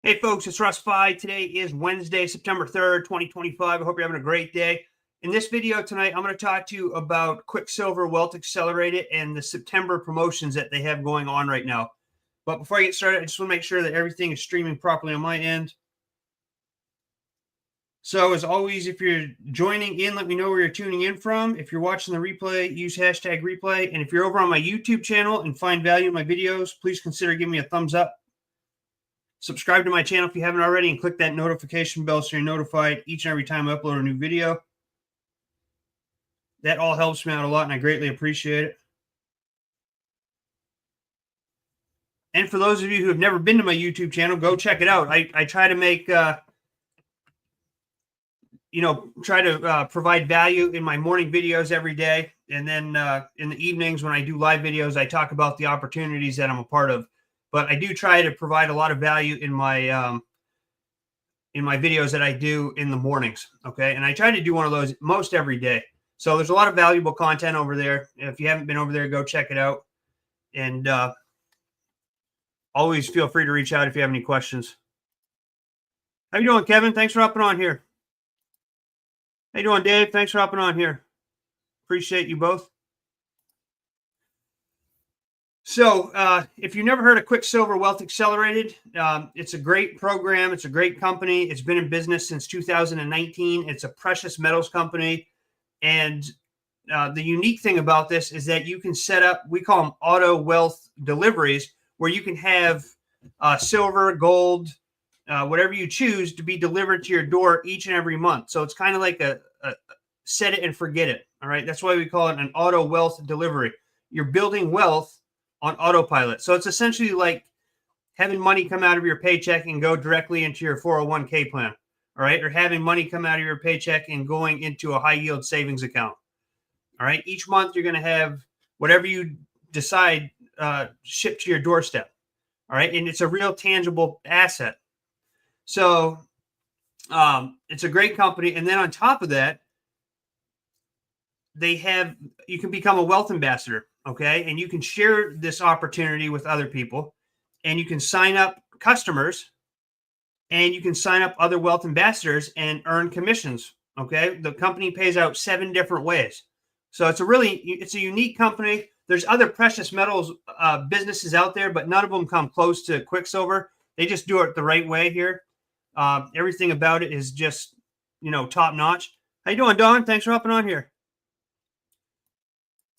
Hey folks, it's Russ. Today is Wednesday, September 3rd, 2025. I hope you're having a great day. In this video tonight, I'm going to talk to you about QuickSilver Wealth Accelerated and the September promotions that they have going on right now. But before I get started, I just want to make sure that everything is streaming properly on my end. So as always, if you're joining in, let me know where you're tuning in from. If you're watching the replay, use hashtag replay. And if you're over on my YouTube channel and find value in my videos, please consider giving me a thumbs up. Subscribe to my channel if you haven't already and click that notification bell so you're notified each and every time I upload a new video. That all helps me out a lot and I greatly appreciate it. And for those of you who have never been to my YouTube channel, go check it out. I try to make, provide value in my morning videos every day. And then in the evenings when I do live videos, I talk about the opportunities that I'm a part of. But I do try to provide a lot of value in my videos that I do in the mornings, okay? And I try to do one of those most every day. So there's a lot of valuable content over there. If you haven't been over there, go check it out. And always feel free to reach out if you have any questions. How you doing, Kevin? Thanks for hopping on here. How you doing, Dave? Thanks for hopping on here. Appreciate you both. So if you've never heard of QuickSilver Wealth Accelerated, it's a great program. It's a great company. It's been in business since 2019. It's a precious metals company. And the unique thing about this is that you can set up, we call them auto wealth deliveries, where you can have silver, gold, whatever you choose to be delivered to your door each and every month. So it's kind of like a set it and forget it. All right. That's why we call it an auto wealth delivery. You're building wealth on autopilot. So it's essentially like having money come out of your paycheck and go directly into your 401k plan, all right? Or having money come out of your paycheck and going into a high yield savings account, all right? Each month you're going to have whatever you decide shipped to your doorstep, all right? And it's a real tangible asset. So it's a great company. And then on top of that, you can become a wealth ambassador. Okay. And you can share this opportunity with other people and you can sign up customers and you can sign up other wealth ambassadors and earn commissions. Okay. The company pays out 7 different ways. So it's a unique company. There's other precious metals businesses out there, but none of them come close to QuickSilver. They just do it the right way here. Everything about it is just, top notch. How you doing, Don? Thanks for hopping on here.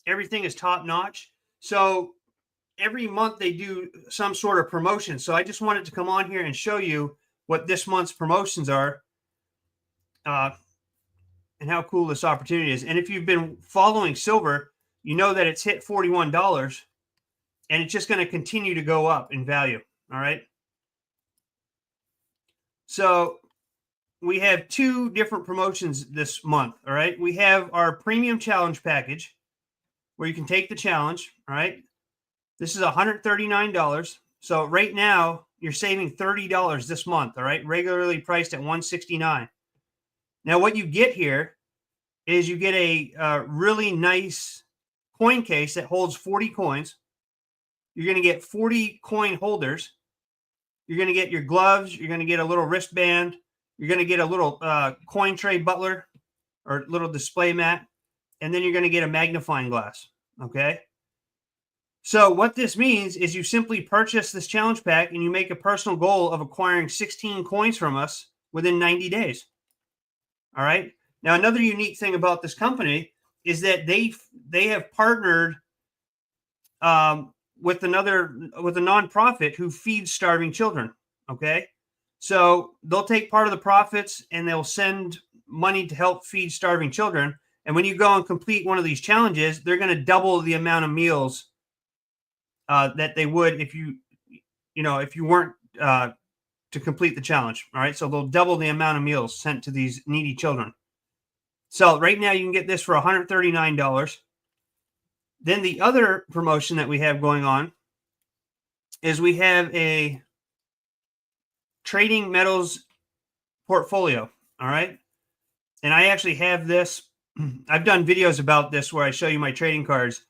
Everything is top notch. So every month they do some sort of promotion. So I just wanted to come on here and show you what this month's promotions are and how cool this opportunity is. And if you've been following silver, you know that it's hit $41 and it's just going to continue to go up in value. All right. So we have 2 different promotions this month. All right. We have our premium challenge package, where you can take the challenge, all right? This is $139. So right now, you're saving $30 this month, all right? Regularly priced at $169. Now, what you get here is you get a really nice coin case that holds 40 coins. You're going to get 40 coin holders. You're going to get your gloves. You're going to get a little wristband. You're going to get a little coin tray butler or little display mat. And then you're going to get a magnifying glass, okay? So what this means is you simply purchase this challenge pack and you make a personal goal of acquiring 16 coins from us within 90 days, all right? Now, another unique thing about this company is that they have partnered with a nonprofit who feeds starving children, okay? So they'll take part of the profits and they'll send money to help feed starving children. And when you go and complete one of these challenges, they're going to double the amount of meals that they would if you weren't to complete the challenge. All right. So they'll double the amount of meals sent to these needy children. So right now you can get this for $139. Then the other promotion that we have going on is we have a trading metals portfolio. All right. And I actually have this. I've done videos about this where I show you my trading cards,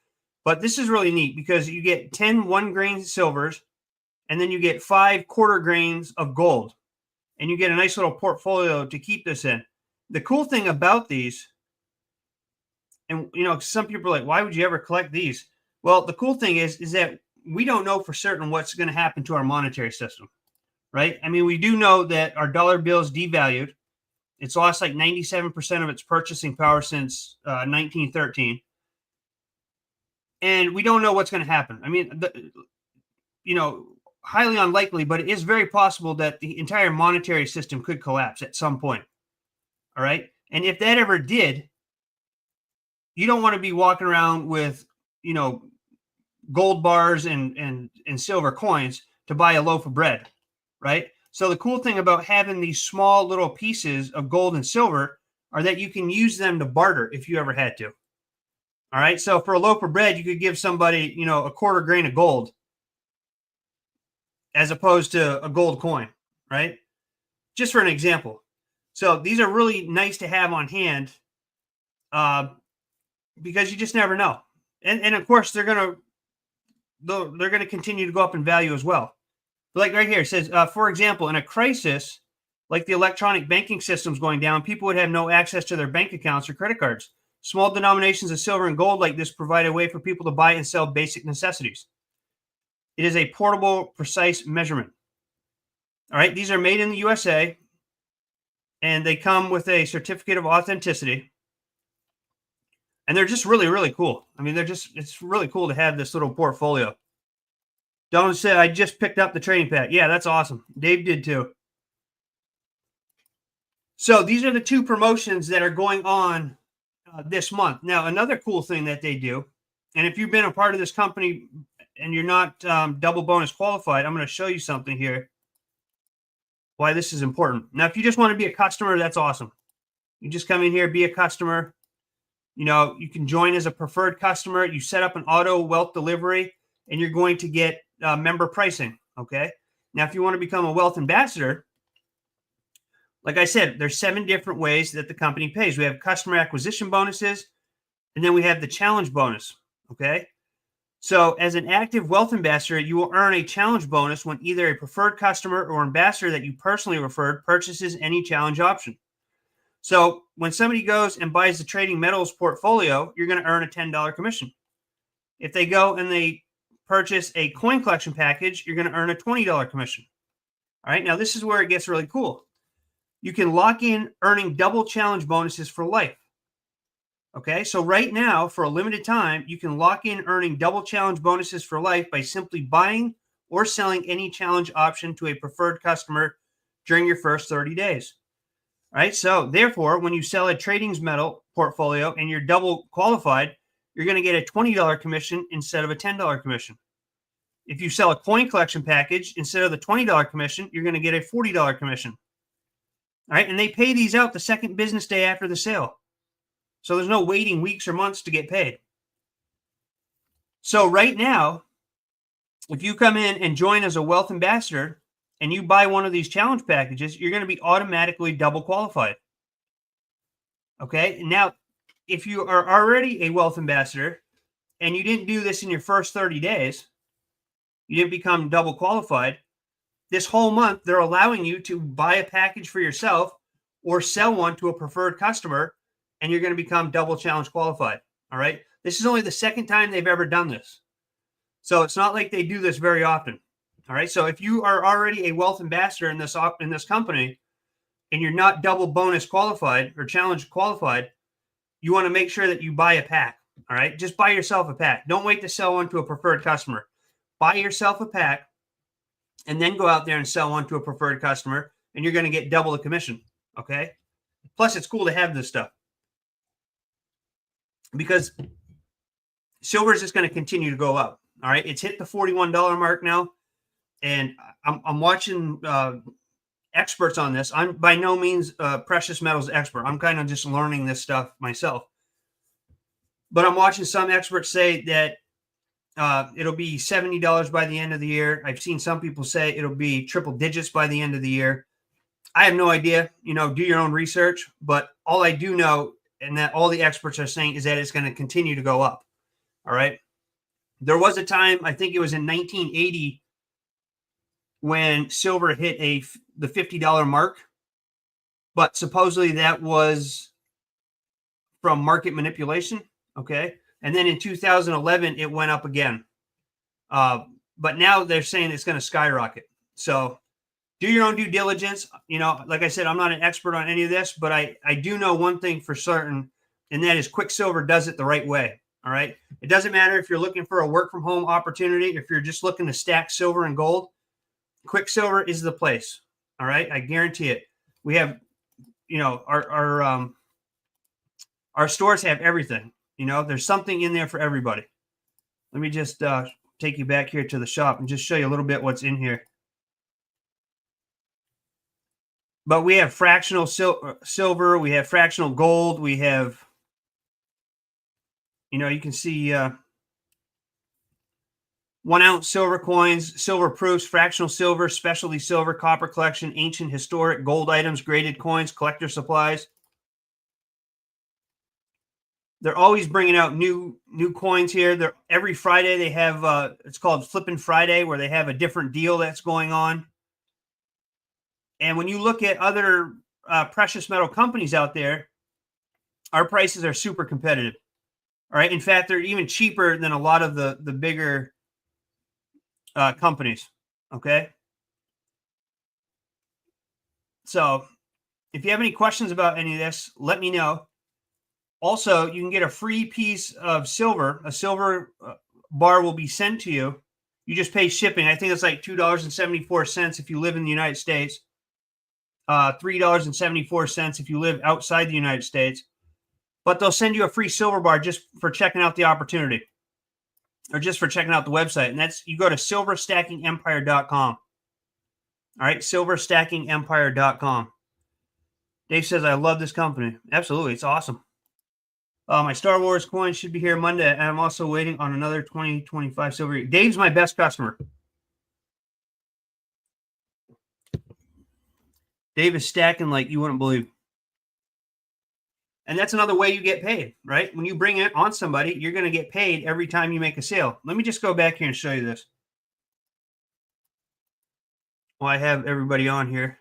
but this is really neat because you get 10 1-grain silvers and then you get 5 quarter grains of gold, and you get a nice little portfolio to keep this in. The cool thing about these, and some people are like, why would you ever collect these? Well, the cool thing is that we don't know for certain what's going to happen to our monetary system, right? I mean, we do know that our dollar bill is devalued. It's lost like 97% of its purchasing power since 1913. And we don't know what's going to happen. I mean, highly unlikely, but it is very possible that the entire monetary system could collapse at some point. All right. And if that ever did, you don't want to be walking around with, gold bars and silver coins to buy a loaf of bread. Right. So the cool thing about having these small little pieces of gold and silver are that you can use them to barter if you ever had to. All right. So for a loaf of bread, you could give somebody, a quarter grain of gold as opposed to a gold coin, right? Just for an example. So these are really nice to have on hand because you just never know. And of course, they're going to continue to go up in value as well. Like right here, it says, for example, in a crisis, like the electronic banking systems going down, people would have no access to their bank accounts or credit cards. Small denominations of silver and gold like this provide a way for people to buy and sell basic necessities. It is a portable, precise measurement. All right, these are made in the USA, and they come with a certificate of authenticity. And they're just really, really cool. I mean, it's really cool to have this little portfolio. Don said, I just picked up the trading pad. Yeah, that's awesome. Dave did too. So these are the 2 promotions that are going on this month. Now, another cool thing that they do, and if you've been a part of this company and you're not double bonus qualified, I'm going to show you something here, why this is important. Now, if you just want to be a customer, that's awesome. You just come in here, be a customer. You can join as a preferred customer. You set up an auto wealth delivery, and you're going to get member pricing, okay? Now, if you want to become a wealth ambassador, like I said, there's 7 different ways that the company pays. We have customer acquisition bonuses, and then we have the challenge bonus, okay? So as an active wealth ambassador, you will earn a challenge bonus when either a preferred customer or ambassador that you personally referred purchases any challenge option. So when somebody goes and buys the trading metals portfolio, you're going to earn a $10 commission. If they go and they purchase a coin collection package, you're going to earn a $20 commission. All right, now this is where it gets really cool. You can lock in earning double challenge bonuses for life. Okay, so right now, for a limited time, you can lock in earning double challenge bonuses for life by simply buying or selling any challenge option to a preferred customer during your first 30 days. All right, so therefore, when you sell a trading metal portfolio and you're double qualified, you're going to get a $20 commission instead of a $10 commission. If you sell a coin collection package, instead of the $20 commission, you're going to get a $40 commission. All right, and they pay these out the second business day after the sale. So there's no waiting weeks or months to get paid. So right now, if you come in and join as a wealth ambassador and you buy one of these challenge packages, you're going to be automatically double qualified. Okay, now if you are already a wealth ambassador and you didn't do this in your first 30 days, you didn't become double qualified, this whole month they're allowing you to buy a package for yourself or sell one to a preferred customer, and you're going to become double challenge qualified. All right. This is only the second time they've ever done this. So it's not like they do this very often. All right. So if you are already a wealth ambassador in this company and you're not double bonus qualified or challenge qualified, you want to make sure that you buy a pack. All right. Just buy yourself a pack. Don't wait to sell one to a preferred customer. Buy yourself a pack and then go out there and sell one to a preferred customer, and you're going to get double the commission. Okay. Plus, it's cool to have this stuff, because silver is just going to continue to go up. All right. It's hit the $41 mark now. And I'm watching experts on this. I'm by no means a precious metals expert. I'm kind of just learning this stuff myself. But I'm watching some experts say that it'll be $70 by the end of the year. I've seen some people say it'll be triple digits by the end of the year. I have no idea. Do your own research. But all I do know, and that all the experts are saying, is that it's going to continue to go up. All right. There was a time, I think it was in 1980, when silver hit the $50 mark, but supposedly that was from market manipulation. Okay. And then in 2011, it went up again. But now they're saying it's going to skyrocket. So do your own due diligence. Like I said, I'm not an expert on any of this, but I do know one thing for certain, and that is QuickSilver does it the right way. All right. It doesn't matter if you're looking for a work from home opportunity, if you're just looking to stack silver and gold, QuickSilver is the place. All right. I guarantee it. We have, our stores have everything. There's something in there for everybody. Let me just take you back here to the shop and just show you a little bit what's in here. But we have fractional silver, we have fractional gold, we have, you can see 1 ounce silver coins, silver proofs, fractional silver, specialty silver, copper collection, ancient, historic, gold items, graded coins, collector supplies. They're always bringing out new coins here. Every Friday they have it's called Flippin' Friday, where they have a different deal that's going on. And when you look at other precious metal companies out there, our prices are super competitive. All right. In fact, they're even cheaper than a lot of the bigger companies. Okay. So if you have any questions about any of this, let me know. Also, you can get a free piece of silver. A silver bar will be sent to you. You just pay shipping. I think it's like $2.74 if you live in the United States. $3.74 if you live outside the United States. But they'll send you a free silver bar just for checking out the opportunity, or just for checking out the website. And that's, you go to silverstackingempire.com. All right, silverstackingempire.com. Dave says, I love this company. Absolutely, it's awesome. My Star Wars coin should be here Monday, and I'm also waiting on another 2025 silver. Dave's my best customer. Dave is stacking like you wouldn't believe. And that's another way you get paid, right? When you bring it on somebody, you're going to get paid every time you make a sale. Let me just go back here and show you this. Well, I have everybody on here,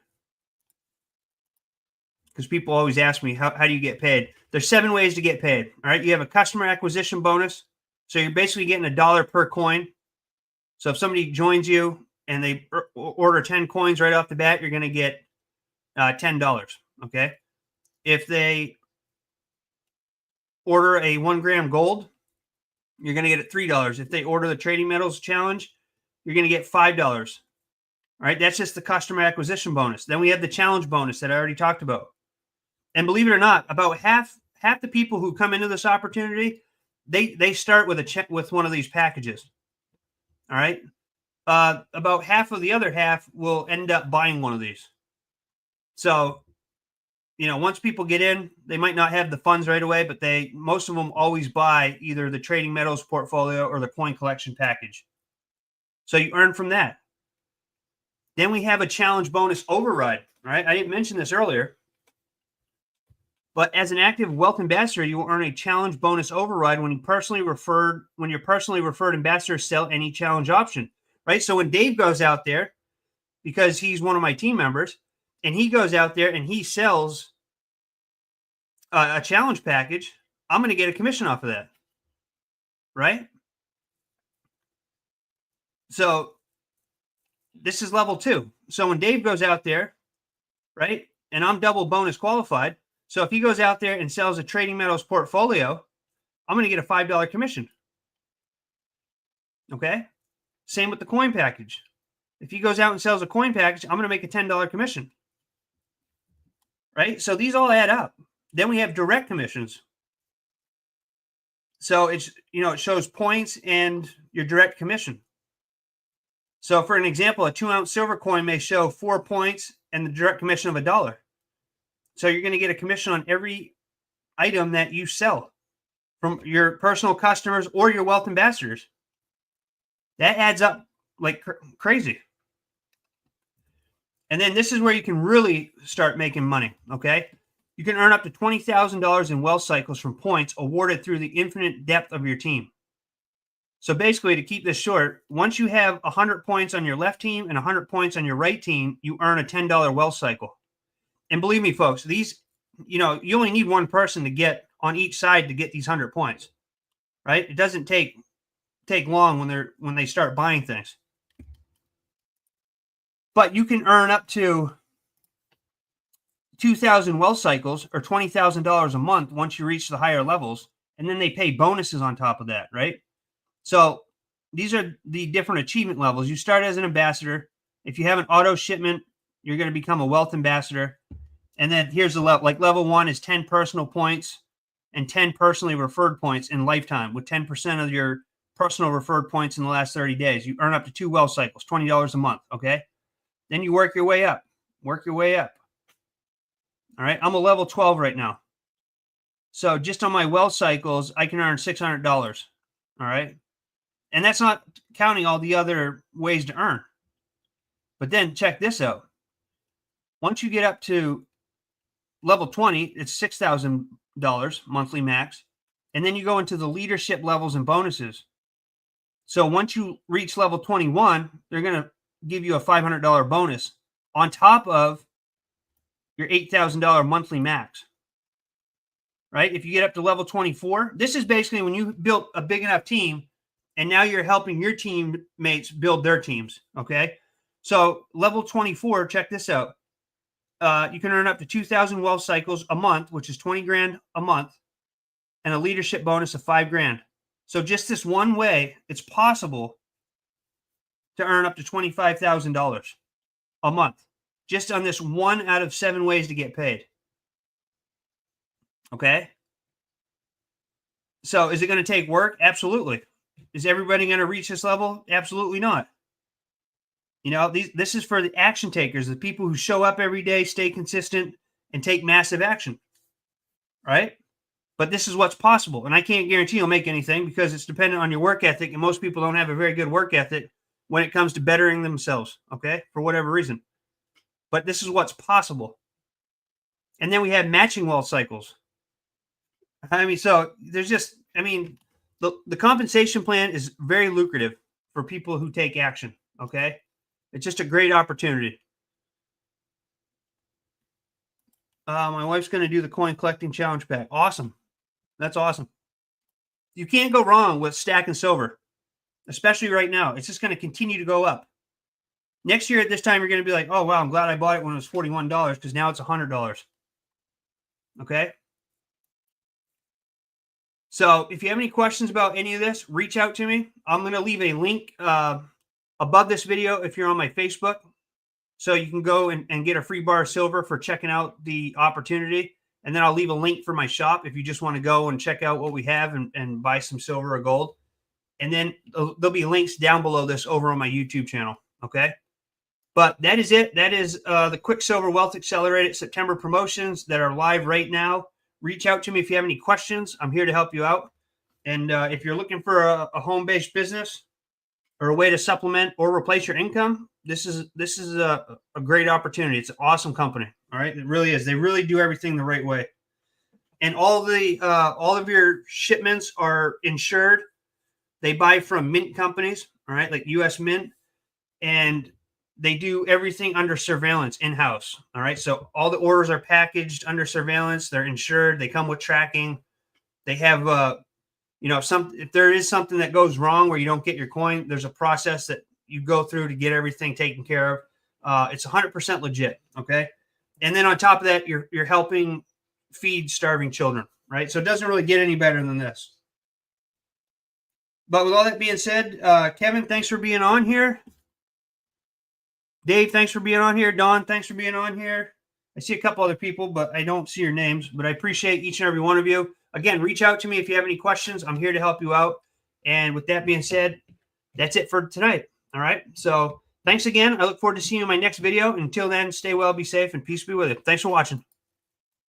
because people always ask me, how do you get paid? There's 7 ways to get paid. All right. You have a customer acquisition bonus. So you're basically getting $1 per coin. So if somebody joins you and they order 10 coins right off the bat, you're going to get $10. Okay. If they order a 1 gram gold, you're going to get it $3. If they order the trading metals challenge, you're going to get $5. All right. That's just the customer acquisition bonus. Then we have the challenge bonus that I already talked about. And believe it or not, about half the people who come into this opportunity, they start with one of these packages. All right. About half of the other half will end up buying one of these. So, once people get in, they might not have the funds right away, but most of them always buy either the trading metals portfolio or the coin collection package. So you earn from that. Then we have a challenge bonus override. All right. I didn't mention this earlier, but as an active wealth ambassador, you will earn a challenge bonus override when your personally referred ambassadors sell any challenge option. Right. So when Dave goes out there, because he's one of my team members, and he goes out there and he sells a challenge package, I'm going to get a commission off of that. Right. So this is level 2. So when Dave goes out there, right, and I'm double bonus qualified. So if he goes out there and sells a trading metals portfolio, I'm going to get a $5 commission. Okay. Same with the coin package. If he goes out and sells a coin package, I'm going to make a $10 commission. Right. So these all add up. Then we have direct commissions. So it shows points and your direct commission. So for an example, a 2 ounce silver coin may show 4 points and the direct commission of $1. So you're going to get a commission on every item that you sell from your personal customers or your wealth ambassadors. That adds up like crazy. And then this is where you can really start making money. Okay. You can earn up to $20,000 in wealth cycles from points awarded through the infinite depth of your team. So basically, to keep this short, once you have 100 points on your left team and 100 points on your right team, you earn a $10 wealth cycle. And believe me, folks, these, you only need one person to get on each side to get these 100 points, right? It doesn't take long when they start buying things. But you can earn up to 2,000 wealth cycles or $20,000 a month once you reach the higher levels, and then they pay bonuses on top of that, right? So these are the different achievement levels. You start as an ambassador. If you have an auto shipment, you're going to become a wealth ambassador. And then here's the level. Like level 1 is 10 personal points and 10 personally referred points in lifetime, with 10% of your personal referred points in the last 30 days. You earn up to 2 wealth cycles, $20 a month, okay? Then you work your way up. Work your way up. All right, I'm a level 12 right now. So just on my wealth cycles, I can earn $600, all right? And that's not counting all the other ways to earn. But then check this out. Once you get up to level 20, it's $6,000 monthly max. And then you go into the leadership levels and bonuses. So once you reach level 21, they're going to give you a $500 bonus on top of your $8,000 monthly max. Right? If you get up to level 24, this is basically when you built a big enough team and now you're helping your teammates build their teams. Okay. So level 24, check this out. You can earn up to 2,000 wealth cycles a month, which is 20 grand a month, and a leadership bonus of 5 grand. So just this one way, it's possible to earn up to $25,000 a month, just on this 1 out of 7 ways to get paid. Okay. So is it going to take work? Absolutely. Is everybody going to reach this level? Absolutely not. This is for the action takers, the people who show up every day, stay consistent, and take massive action. Right? But this is what's possible. And I can't guarantee you'll make anything because it's dependent on your work ethic. And most people don't have a very good work ethic when it comes to bettering themselves. Okay. For whatever reason. But this is what's possible. And then we have matching wealth cycles. I mean, so there's just, the compensation plan is very lucrative for people who take action. Okay. It's just a great opportunity. My wife's going to do the coin collecting challenge pack. Awesome. That's awesome. You can't go wrong with stacking silver, especially right now. It's just going to continue to go up. Next year at this time, you're going to be like, oh, wow, I'm glad I bought it when it was $41 because now it's $100. Okay. So if you have any questions about any of this, reach out to me. I'm going to leave a link above this video if you're on my Facebook. So you can go and get a free bar of silver for checking out the opportunity. And then I'll leave a link for my shop if you just want to go and check out what we have and buy some silver or gold. And then there'll be links down below this over on my YouTube channel. Okay. But that is it. That is the QuickSilver Wealth Accelerated September promotions that are live right now. Reach out to me if you have any questions. I'm here to help you out. And if you're looking for a home-based business or a way to supplement or replace your income, this is a great opportunity. It's an awesome company. All right, it really is. They really do everything the right way. And all of your shipments are insured. They buy from mint companies, all right, like U.S. Mint, and they do everything under surveillance in-house. All right, so all the orders are packaged under surveillance. They're insured. They come with tracking. They have, if there is something that goes wrong where you don't get your coin, there's a process that you go through to get everything taken care of. It's 100% legit. Okay, and then on top of that, you're helping feed starving children. Right, so it doesn't really get any better than this. But with all that being said, Kevin, thanks for being on here. Dave, thanks for being on here. Don, thanks for being on here. I see a couple other people, but I don't see your names. But I appreciate each and every one of you. Again, reach out to me if you have any questions. I'm here to help you out. And with that being said, that's it for tonight. All right. So thanks again. I look forward to seeing you in my next video. Until then, stay well, be safe, and peace be with you. Thanks for watching.